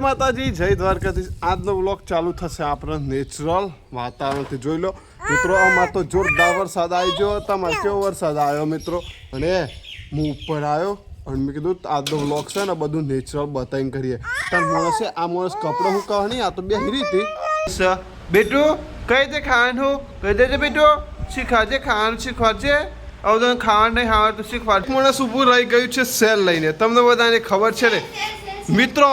માતાજી જય દ્વારકાધીશ। આજનો વ્લોગ ચાલુ થશે આપણે નેચરલ વાતાવરણથી। જોઈ લો મિત્રો, આમાં તો જોરદાર વરસાદ આવી ગયો। તમારે કેવો વરસાદ આવ્યો મિત્રો? અને હું ઉપર આવ્યો અને મેં કીધું આજનો વ્લોગ છે ને બધું નેચરલ બતાવીને કરીએ। કારણ માણસે આ માણસ કપડો હું કહે નહીં, આ તો બે રીતિ બેટું કઈ દે ખાવાનું, કહી દેજે બેટું, શીખાજે ખાવાનું, શીખવાડજે। હવે ખાવાનું નહીં ખાવાનું તો શીખવાડ। માણસ ઊભું રહી ગયું છે સેલ લઈને। તમને બધાને ખબર છે ને મિત્રો,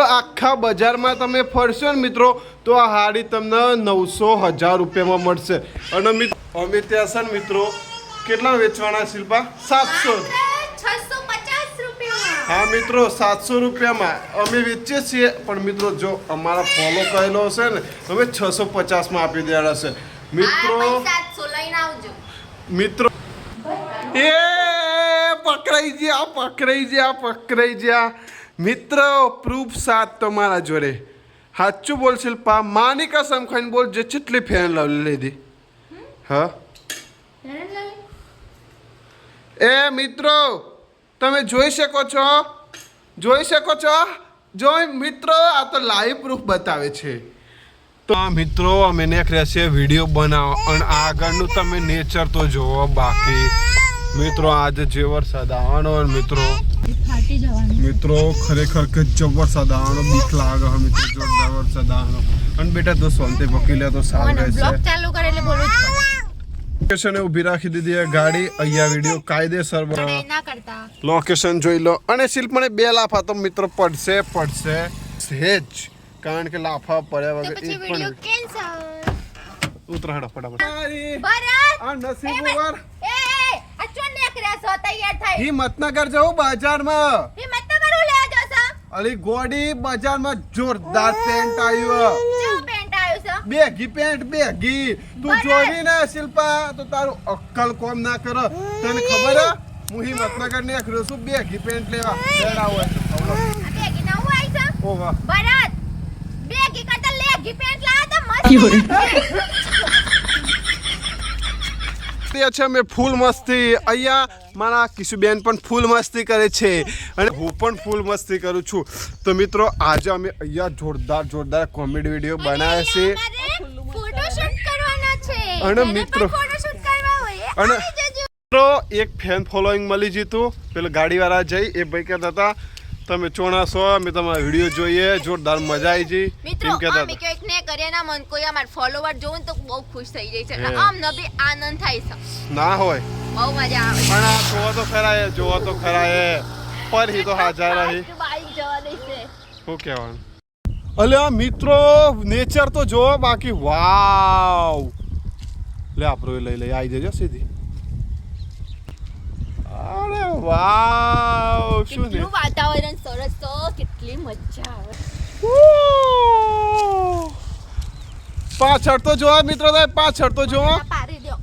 આખા બજારમાં તમે ફરશો ને મિત્રો તો આ હાડી તમને 900-1000 રૂપિયામાં મળશે। અને અમે ત્યાં છે ને મિત્રો કેટલા વેચવાના શિલ્પા? 650 રૂપિયામાં। હા મિત્રો 700 રૂપિયામાં અમે વેચીએ છીએ। પણ મિત્રો જો અમારા ફોલો કરેલો હશે ને અમે 650માં આપી દેવાના છે મિત્રો। 700 લઈને આવજો મિત્રો એ પકડાઈ ગયા મિત્રો। પ્રૂફ સાથ તમારા જોડે। સાચું બોલ શિલ્પા, માની કસમ ખાઈને બોલ, જે કેટલી ફેન લવલી લીધી? હા એ મિત્રો તમે જોઈ શકો છો જો મિત્રો, આ તો લાઈવ પ્રૂફ બતાવે છે। તો આ મિત્રો અમે નીકળ્યા છીએ વિડીયો બનાવો અને આગળનું તમે નેચર તો જોવો। બાકી મિત્રો આજે જે વરસાદ આવવાનો મિત્રો ખરેખર ગજબ વરસાદ આવવાનો, બીક લાગે મિત્રો, જોરદાર વરસાદ આવવાનો। અને બેટા તો સોનતે પકી લે તો સારું રહેશે। બ્લોગ ચાલુ કરે એટલે બોલું છું। લોકેશન ઊભી રાખી દીધી ગાડી અહીંયા, વિડીયો કાયદેસર ના કરતા લોકેશન જોઈ લો। અને શિલ્પ મને 2 લાફા તો મિત્રો પડશે સહેજ, કારણ કે લાફા પડ્યા વગર પછી વિડિયો કેન્સલ। ઉતરાડો ફટાફટ। ભરત આ નસીબ વાર આ ચોન નીકળ્યા છો, તૈયાર થાય। હિંમતનગર જવું બજારમાં। હિંમતનગર હું લેવા જશો? અલી ગોડી બજારમાં જોરદાર પેન્ટ આવ્યું। કેવું પેન્ટ આવ્યું છે? Baggy pant baggy. તું જોડી ને શિલ્પા તો તારું અક્કલ કોમ ના કરો। તને ખબર હે હું હિંમતનગર ને એકરો છું બેગી પેન્ટ લેવા। લેડાવ હોય આ બેગી ના હું આવી છે? ઓ વાહ ભરત બેગી કરતા લેગી પેન્ટ લાવા તો મસ્ત છે। મેં ફૂલ મસ્તી અહીંયા મારા કિશુબેન પણ ફૂલ મસ્તી કરે છે અને હું પણ ફૂલ મસ્તી કરું છું। તો મિત્રો આજે અમે અહીંયા જોરદાર કોમેડી વિડીયો બનાવ્યા છે ફોટોશૂટ કરવાના છે। અને મિત્રો ફોટોશૂટ કરવા હોય અને મિત્રો એક ફેન ફોલોઈંગ મળી જીતું। પેલો ગાડીવાળા જઈ એ ભાઈ કહેતા હતા તમે ચોણા છો, અમે તમારા વિડીયો જોઈએ, જોરદાર મજા આવી ગઈ મિત્રો। અમે કઈક ને કરીએ ના મન કોઈ અમાર ફોલોવર જોઉં તો બહુ ખુશ થઈ જાય છે, આમ નબી આનંદ થાય છે। ના હોય બહુ મજા આવે પણ આ જોવો તો ખરા પર હી તો હાજર રહી। બાઈક જવા દેશે શું કહેવાનું? અલ્યા મિત્રો નેચર તો જોવો બાકી વાવ। લે આપણે લઈ આવી જજો સીધી। અરે વાવ શું ને વાતાવરણ સરસ તો કેટલી મજા આવે। પાછળ તો જોવા મિત્રો, પાછળ તો જોવો। પારી દો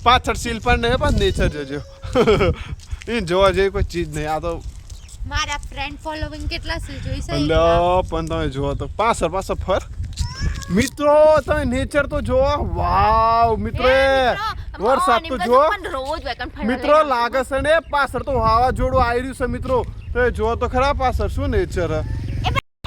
પાછળ શિલ્પા નહીં પણ નેચર જોજો। એ જોવા જેવી કોઈ ચીજ નહીં। આ તો મારા ફ્રેન્ડ ફોલોવિંગ કેટલા છે જોઈ છે? અલ્યા પણ તમે જોવો તો પાછળ ફર મિત્રો, તમે નેચર તો જોવો। વાવ મિત્રો વરસાદ તો જો મિત્રો લાગે છે ને પાછળ તો વાવાઝોડું આવી રહ્યું છે મિત્રો। તો એ જો તો ખરા પાછળ શું નેચર।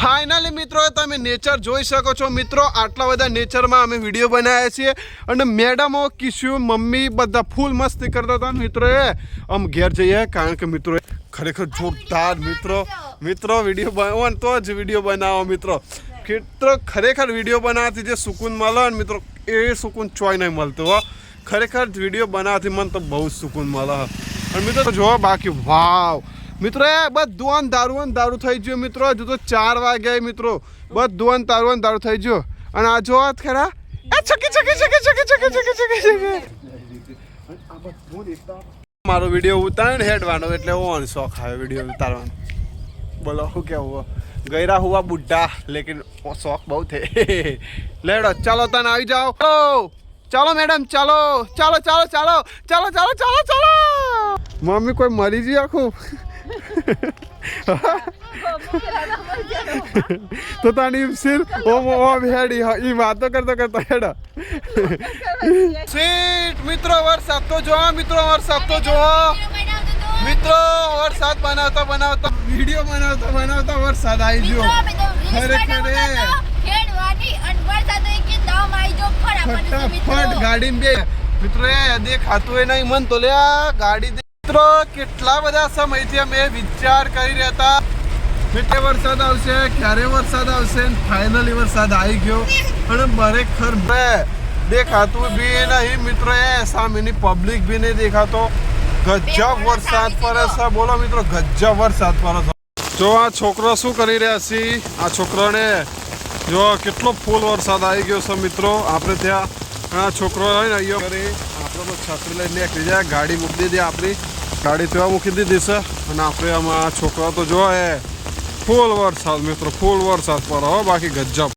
ફાઇનલી મિત્રો તમે નેચર જોઈ શકો છો મિત્રો। આટલા બધા નેચરમાં અમે વિડીયો બનાવ્યા છીએ અને મેડમો કિશુ મમ્મી બધા ફૂલ મસ્તી કરતા હતા મિત્રો। આમ ઘેર જઈએ કારણ કે મિત્રો ખરેખર જોરદાર મિત્રો વિડીયો બનાવો તો જ વિડીયો બનાવો મિત્રો। ખરેખર વિડીયો બનાવવાથી જે સુકૂન મળે ને મિત્રો એ સુકૂન ચોય નહીં મળતો હો। ખરેખર વિડીયો બનાવવાથી મને તો બહુ સુકૂન મળે। અને મિત્રો જો બાકી વાવ મિત્રો એ બધું દારૂ થઈ ગયું મિત્રો। હજુ તો 4 વાગ્યા મિત્રો, બધું દારૂ થઈ ગયું। અને આ જો ખરા મારો વિડીયો ઉતારે હેડવાનો એટલે ઓન શોખ આવે વિડીયો ઉતારવાનો। બોલો શું કેવું? ગયરા હુआ बुढ़ा लेकिन शौक बहुत है। लेडो चलो तन आई जाओ। चलो मैडम चलो। मम्मी कोई मरी जी आखो तो तानी सिर ओ भेड़ी ई बातो करता हेडा सीट मित्रों वरसाद तो जो મિત્રો વરસાદ બનાવતા વિડીયો બનાવતા વરસાદ આવી મિત્રો ગયો. અમે તો રીલ્સ ખરેખર એ. બનાવતા હતા, ખેડવાની અને વરસાદ એકદમ આવી ગયો ખરા ફટાફટ ગાડી બે મિત્રો એ દેખાતું એ નહીં મન તો લે આ ગાડી મિત્રો કેટલા બધા સમયથી અમે વિચાર કરી રહ્યા હતા મિત્રો વરસાદ આવશે ક્યારે વરસાદ આવશે ફાઇનલી વરસાદ આવી ગયો અને ખરેખર બે દેખાતું બી નહીં મિત્રો એ સામેની પબ્લિક બી નહીં દેખાતો ગજબ વરસાદ પડે છે બોલો મિત્રો ગજબ વરસાદ પડે છે જો આ છોકરો શું કરી રહ્યા છે આ છોકરાને જો કેટલો ફૂલ વરસાદ આવી ગયો છે મિત્રો આપણે ત્યાં આ છોકરો હોય ને અહીંયા કરી આપણે તો છત્રી લઈને નીકળી જાય ગાડી મૂકી દીધી આપણી ગાડી ત્યાં મૂકી દીધી છે અને આપણે આમાં છોકરા તો જો એ ફૂલ વરસાદ મિત્રો ફૂલ વરસાદ પડે હો બાકી ગજબ